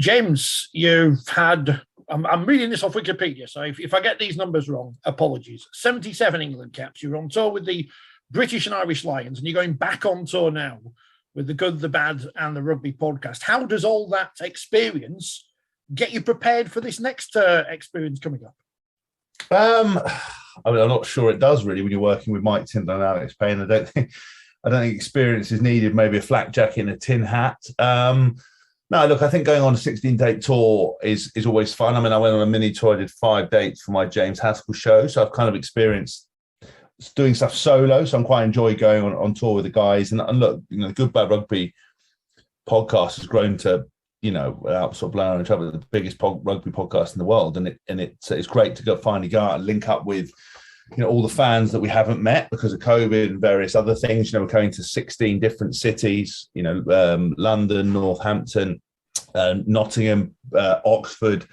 James, you've had, I'm reading this off Wikipedia, so if I get these numbers wrong, apologies. 77 England caps. You're on tour with the British and Irish Lions, and you're going back on tour now with the Good, the Bad and the Rugby podcast. How does all that experience get you prepared for this next experience coming up? I'm not sure it does really when you're working with Mike Tindall and Alex Payne. I don't think experience is needed. Maybe a flak jacket and a tin hat. No, look, I think going on a 16-date tour is always fun. I mean, I went on a mini tour. I did 5 dates for my James Haskell show, so I've kind of experienced doing stuff solo. So I'm quite enjoy going on tour with the guys. And look, the Good Bad Rugby podcast has grown to, without sort of blowing on each other, the biggest rugby podcast in the world. And it's great to finally go out and link up with, all the fans that we haven't met because of COVID and various other things. We're going to 16 different cities, London, Northampton, Nottingham, Oxford,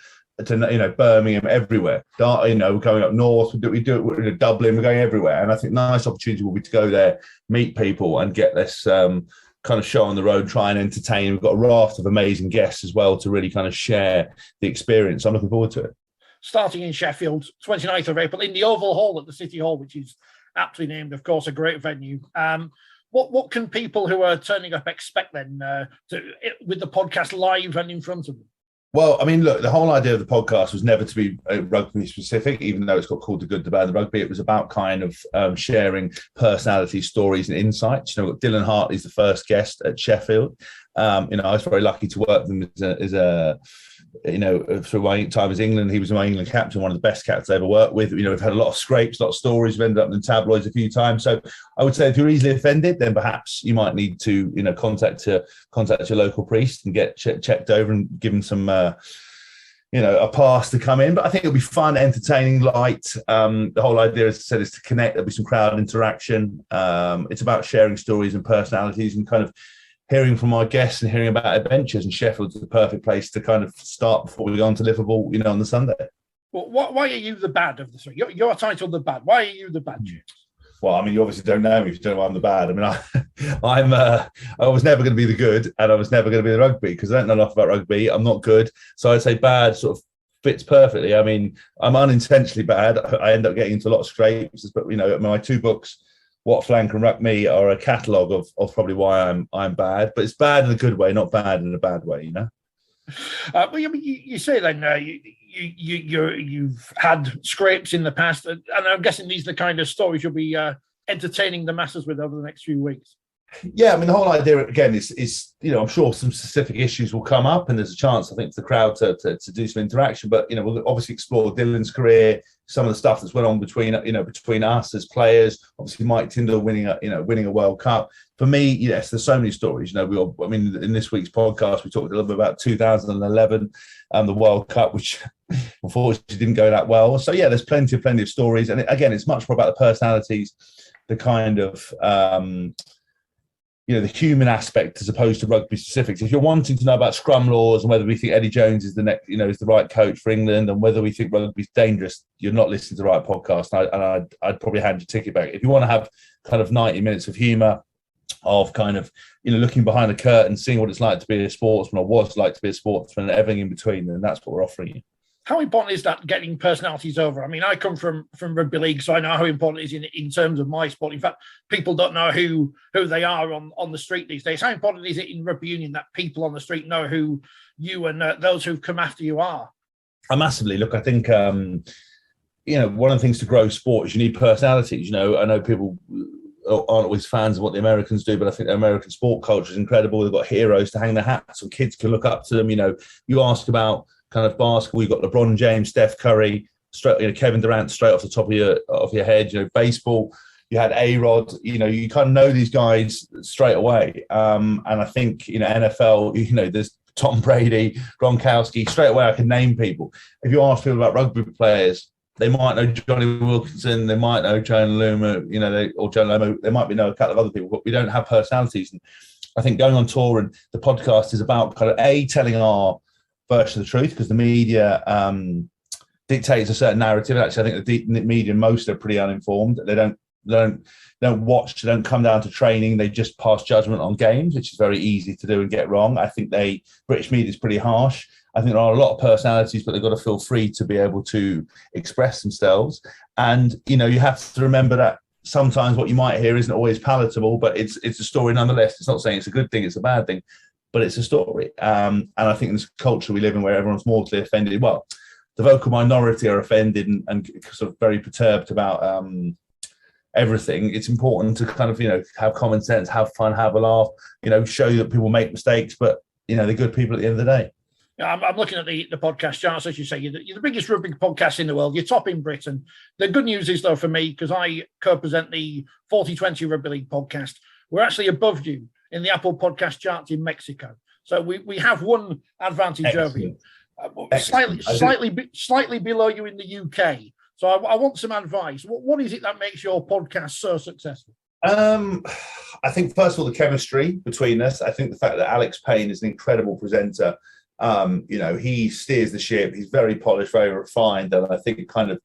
to Birmingham, everywhere. We're going up north. We do it. Dublin. We're going everywhere. And I think nice opportunity will be to go there, meet people, and get this kind of show on the road, try and entertain. We've got a raft of amazing guests as well to really kind of share the experience. I'm looking forward to it. Starting in Sheffield, 29th of April, in the Oval Hall at the City Hall, which is aptly named, of course, a great venue. What can people who are turning up expect then with the podcast live and in front of them? Well, I mean, look, the whole idea of the podcast was never to be rugby specific, even though it's got called The Good, the Bad, the Rugby. It was about kind of sharing personality, stories and insights. Dylan Hartley's the first guest at Sheffield. I was very lucky to work with him as a through my time as England. He was my England captain, one of the best captains I ever worked with. We've had a lot of scrapes, a lot of stories. We've ended up in the tabloids a few times. So I would say if you're easily offended, then perhaps you might need to, contact your local priest and get checked over and give him some, a pass to come in. But I think it'll be fun, entertaining, light. The whole idea, as I said, is to connect. There'll be some crowd interaction. It's about sharing stories and personalities and kind of hearing from our guests and hearing about adventures, and Sheffield's the perfect place to kind of start before we go on to Liverpool, on the Sunday. Well, why are you the bad of the three? You're titled the bad. Why are you the bad, James? Well, I mean, you obviously don't know me if you don't know I'm the bad. I mean, I was never going to be the good, and I was never going to be the rugby because I don't know enough about rugby. I'm not good, so I'd say bad sort of fits perfectly. I mean, I'm unintentionally bad. I end up getting into a lot of scrapes, but my 2 books, What Flank and Ruck Me, are a catalogue of probably why I'm bad, but it's bad in a good way, not bad in a bad way, Well, you say then you've had scrapes in the past, and I'm guessing these are the kind of stories you'll be entertaining the masses with over the next few weeks. Yeah, I mean, the whole idea again is I'm sure some specific issues will come up, and there's a chance, I think, for the crowd to do some interaction. But we'll obviously explore Dylan's career, some of the stuff that's went on between us as players. Obviously, Mike Tindall winning a World Cup. For me, yes, there's so many stories. In this week's podcast, we talked a little bit about 2011 and the World Cup, which unfortunately didn't go that well. So yeah, there's plenty of stories, and again, it's much more about the personalities, the kind of the human aspect as opposed to rugby specifics. If you're wanting to know about scrum laws and whether we think Eddie Jones is the next, is the right coach for England, and whether we think rugby's dangerous, you're not listening to the right podcast. And I'd probably hand your ticket back. If you want to have kind of 90 minutes of humour, of kind of looking behind the curtain, seeing what it's like to be a sportsman, or what it's like to be a sportsman, and everything in between, then that's what we're offering you. How important is that, getting personalities over? I mean, I come from Rugby League, so I know how important it is in terms of my sport. In fact, people don't know who they are on the street these days. How important is it in rugby union that people on the street know who you and those who've come after you are? Massively. Look, I think, one of the things to grow sport is you need personalities. I know people aren't always fans of what the Americans do, but I think the American sport culture is incredible. They've got heroes to hang their hats on. Kids can look up to them. You ask about kind of basketball, you've got LeBron James, Steph Curry, Kevin Durant straight off the top of your head. Baseball, you had A-Rod. You kind of know these guys straight away. And I think NFL, there's Tom Brady, Gronkowski. Straight away, I can name people. If you ask people about rugby players, they might know Johnny Wilkinson, they might know Joan Luma, or Joan Lomo. They might know a couple of other people, but we don't have personalities. And I think going on tour and the podcast is about kind of telling our version of the truth, because the media dictates a certain narrative. Actually, I think the media, most are pretty uninformed. They don't watch, they don't come down to training. They just pass judgment on games, which is very easy to do and get wrong. I think British media is pretty harsh. I think there are a lot of personalities, but they've got to feel free to be able to express themselves. And, you know, you have to remember that sometimes what you might hear isn't always palatable, but it's a story nonetheless. It's not saying it's a good thing, it's a bad thing, but it's a story. And I think in this culture we live in where everyone's mortally offended. Well, the vocal minority are offended and sort of very perturbed about everything. It's important to kind of, you know, have common sense, have fun, have a laugh, you know, show that people make mistakes, but, you know, they're good people at the end of the day. I'm looking at the podcast charts, as you say. You're the biggest rugby podcast in the world. You're top in Britain. The good news is, though, for me, because I co-present the Forty20 Rugby League podcast, we're actually above you in the Apple podcast charts in Mexico. So we have one advantage over you. Slightly below you in the UK. So I want some advice. What is it that makes your podcast so successful? I think, first of all, the chemistry between us. I think the fact that Alex Payne is an incredible presenter. You know, he steers the ship. He's very polished, very refined, and I think it kind of,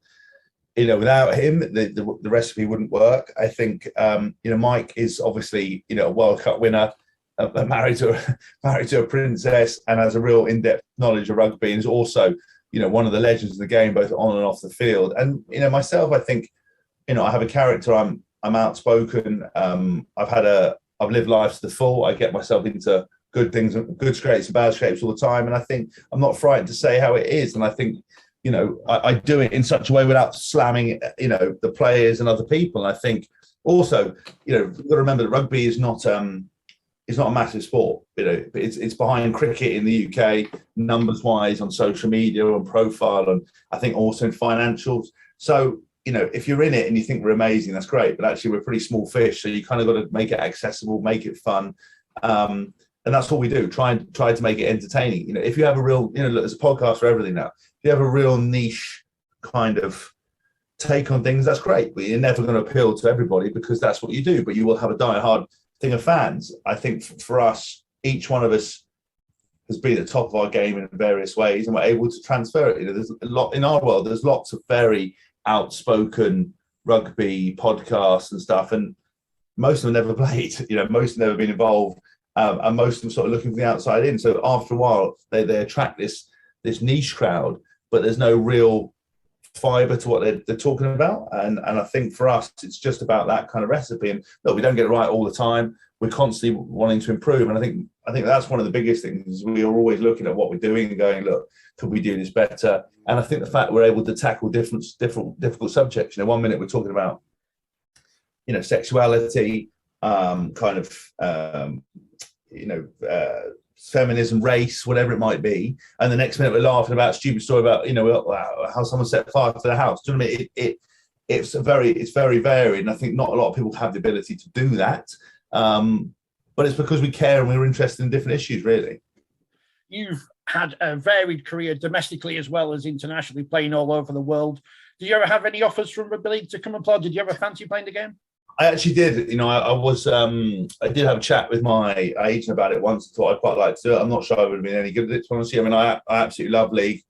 you know, without him, the recipe wouldn't work. I think, you know, Mike is obviously, you know, a World Cup winner, married to a princess, and has a real in-depth knowledge of rugby, and is also, you know, one of the legends of the game, both on and off the field. And, you know, myself, I think, you know, I have a character. I'm outspoken. I've lived life to the full. I get myself into good things, good scrapes and bad scrapes all the time. And I think I'm not frightened to say how it is. And I think, you know, I do it in such a way without slamming, you know, the players and other people. And I think also, you know, you've got to remember that rugby is not a massive sport. You know, it's behind cricket in the UK, numbers wise, on social media, on profile, and I think also in financials. So, you know, if you're in it and you think we're amazing, that's great. But actually, we're pretty small fish. So you kind of got to make it accessible, make it fun. And that's what we do. Try to make it entertaining. You know, if you have a real, you know, look, there's a podcast for everything now. If you have a real niche kind of take on things, that's great. But you're never going to appeal to everybody because that's what you do. But you will have a die-hard thing of fans. I think for us, each one of us has been at the top of our game in various ways, and we're able to transfer it. You know, there's a lot in our world. There's lots of very outspoken rugby podcasts and stuff, and most of them never played. You know, most have never been involved. And most of them sort of looking from the outside in. So after a while, they attract this niche crowd, but there's no real fibre to what they're talking about. And I think for us, it's just about that kind of recipe. And look, we don't get it right all the time. We're constantly wanting to improve. And I think that's one of the biggest things is we are always looking at what we're doing and going, look, could we do this better? And I think the fact we're able to tackle difficult subjects. You know, 1 minute we're talking about, you know, sexuality, feminism, race, whatever it might be, and the next minute we're laughing about a stupid story about, you know, how someone set fire to their house. Do you know what I mean? It's very varied, and I think not a lot of people have the ability to do that. But it's because we care and we're interested in different issues, really. You've had a varied career domestically as well as internationally, playing all over the world. Did you ever have any offers from Rugby League to come and play? Did you ever fancy playing the game? I actually did. You know, I did have a chat with my agent about it once. I thought I'd quite like to do it. I'm not sure I would have been any good at it, honestly. I mean, I absolutely love League.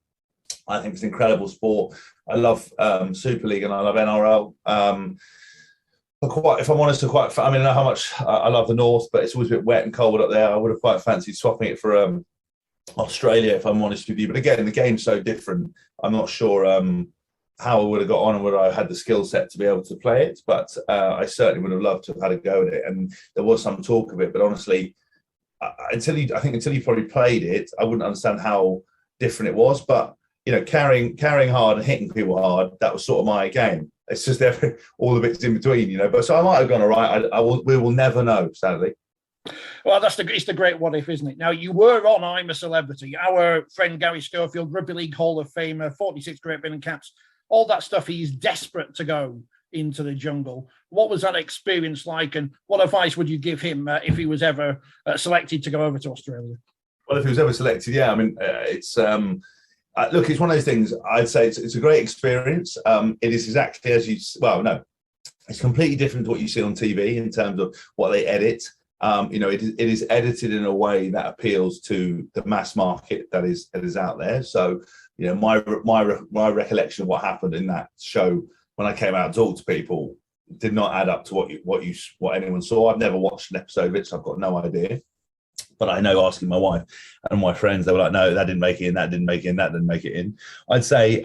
I think it's an incredible sport. I love Super League and I love NRL. If I'm honest, I mean, I know how much I love the North, but it's always a bit wet and cold up there. I would have quite fancied swapping it for Australia, if I'm honest with you. But again, the game's so different. I'm not sure how I would have got on and whether I had the skill set to be able to play it. But I certainly would have loved to have had a go at it. And there was some talk of it. But honestly, until you probably played it, I wouldn't understand how different it was. But, you know, carrying hard and hitting people hard, that was sort of my game. It's just all the bits in between, you know. But so I might have gone all right. We will never know, sadly. Well, it's the great what if, isn't it? Now, you were on I'm a Celebrity. Our friend Gary Schofield, Rugby League Hall of Famer, 46 Great Britain caps, all that stuff. He's desperate to go into the jungle. What was that experience like, and what advice would you give him if he was ever selected to go over to Australia? Well, if he was ever selected, yeah. I mean, it's look, it's one of those things. I'd say it's a great experience. It is exactly as you. Well, no, it's completely different to what you see on TV in terms of what they edit. You know, it is edited in a way that appeals to the mass market that is out there. So, you know, my recollection of what happened in that show when I came out and talked to people did not add up to what anyone saw. I've never watched an episode of it, so I've got no idea. But I know, asking my wife and my friends, they were like, no, that didn't make it in, that didn't make it in, that didn't make it in. I'd say,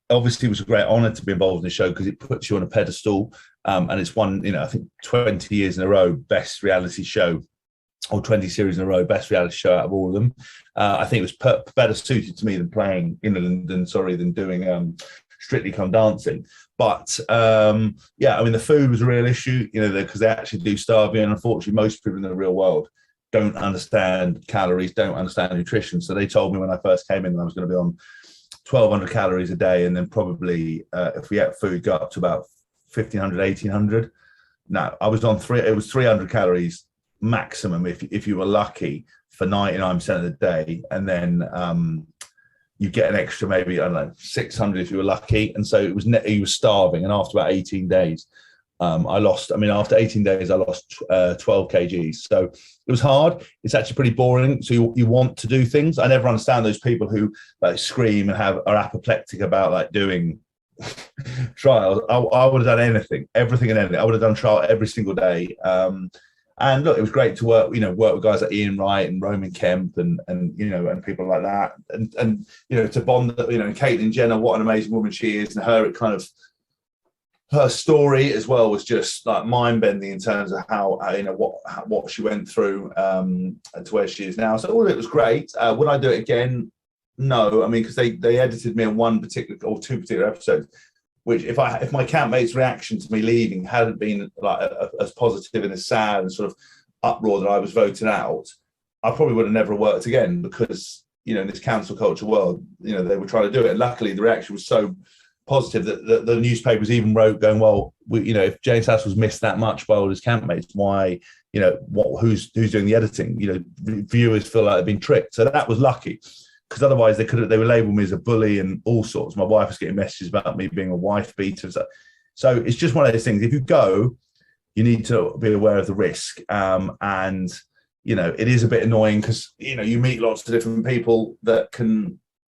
obviously, it was a great honour to be involved in the show because it puts you on a pedestal. And it's won, I think 20 years in a row, best reality show, or 20 series in a row, best reality show out of all of them. I think it was better suited to me than playing, than doing Strictly Come Dancing. But the food was a real issue, because they actually do starve you. And unfortunately, most people in the real world don't understand calories, don't understand nutrition. So they told me when I first came in that I was going to be on 1,200 calories a day, and then probably if we ate food, go up to about 1,500, 1,800. No, I was on it was 300 calories maximum if you were lucky for 99% of the day, and then you get an extra maybe, I don't know, 600 if you were lucky. And so he was starving, and after about 18 days after 18 days I lost 12 kgs. So it was hard. It's actually pretty boring. So you want to do things. I never understand those people who like scream and are apoplectic about like doing trials. I would have done everything and anything. I would have done trial every single day. And look, it was great to work with guys like Ian Wright and Roman Kemp and people like that. And to bond, Caitlyn Jenner, what an amazing woman she is, and her story as well was just like mind-bending in terms of how what she went through to where she is now. So all of it was great. Would I do it again? No, because they edited me on one particular or two particular episodes, which if my campmates' reaction to me leaving hadn't been like as positive and as sad and sort of uproar that I was voted out, I probably would have never worked again, because in this cancel culture world, they were trying to do it. And luckily, the reaction was so positive that the newspapers even wrote going, well, if James Haskell's missed that much by all his campmates, why, who's doing the editing? Viewers feel like they've been tricked. So that was lucky, because otherwise they would label me as a bully and all sorts. My wife was getting messages about me being a wife beater. So it's just one of those things. If you go, you need to be aware of the risk. And it is a bit annoying because, you meet lots of different people that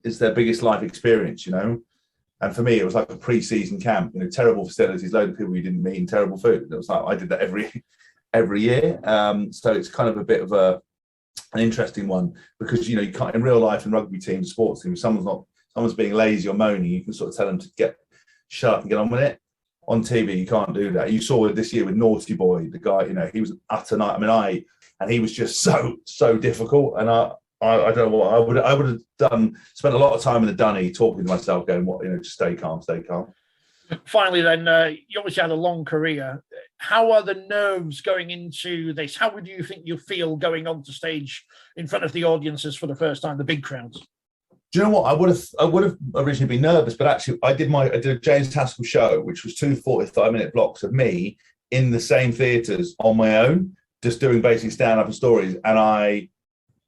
it's their biggest life experience, And for me, it was like a pre-season camp, terrible facilities, loads of people you didn't meet, and terrible food. It was like I did that every year. So it's kind of a bit of an interesting one, because you can't, in real life, in rugby teams, sports teams, someone's being lazy or moaning, you can sort of tell them to get shut up and get on with it. On TV, you can't do that. You saw it this year with Naughty Boy, the guy. He was an utter night. And he was just so difficult. And I don't know what I would have done. Spent a lot of time in the dunny talking to myself, going, "What, just stay calm, stay calm." Finally, then, you obviously had a long career. How are the nerves going into this? How would you think you feel going onto stage in front of the audiences for the first time, the big crowds? Do you know what? I would have originally been nervous, but actually, I did a James Haskell show, which was 2 45-minute blocks of me in the same theatres on my own, just doing basically stand-up and stories, and I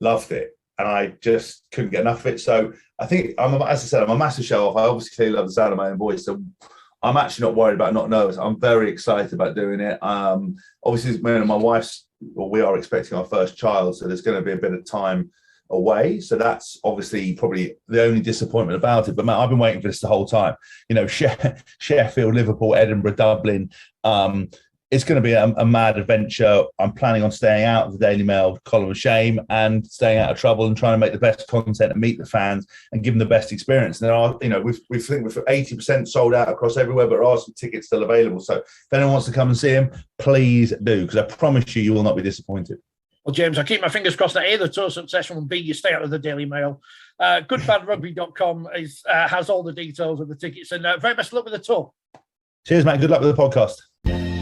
loved it. And I just couldn't get enough of it. So I think, I'm a massive show off. I obviously clearly love the sound of my own voice. So I'm actually not worried about not nervous. I'm very excited about doing it. Obviously, me and my wife's, we are expecting our first child. So there's going to be a bit of time away. So that's obviously probably the only disappointment about it. But man, I've been waiting for this the whole time. Sheffield, Liverpool, Edinburgh, Dublin. It's going to be a mad adventure. I'm planning on staying out of the Daily Mail column of shame and staying out of trouble and trying to make the best content and meet the fans and give them the best experience. And there are, we think we're 80% sold out across everywhere, but there are some tickets still available. So if anyone wants to come and see him, please do, because I promise you will not be disappointed. Well, James, I keep my fingers crossed that A, the tour successful, and B, you stay out of the Daily Mail. Goodbadrugby.com has all the details of the tickets, and very best of luck with the tour. Cheers, mate. Good luck with the podcast.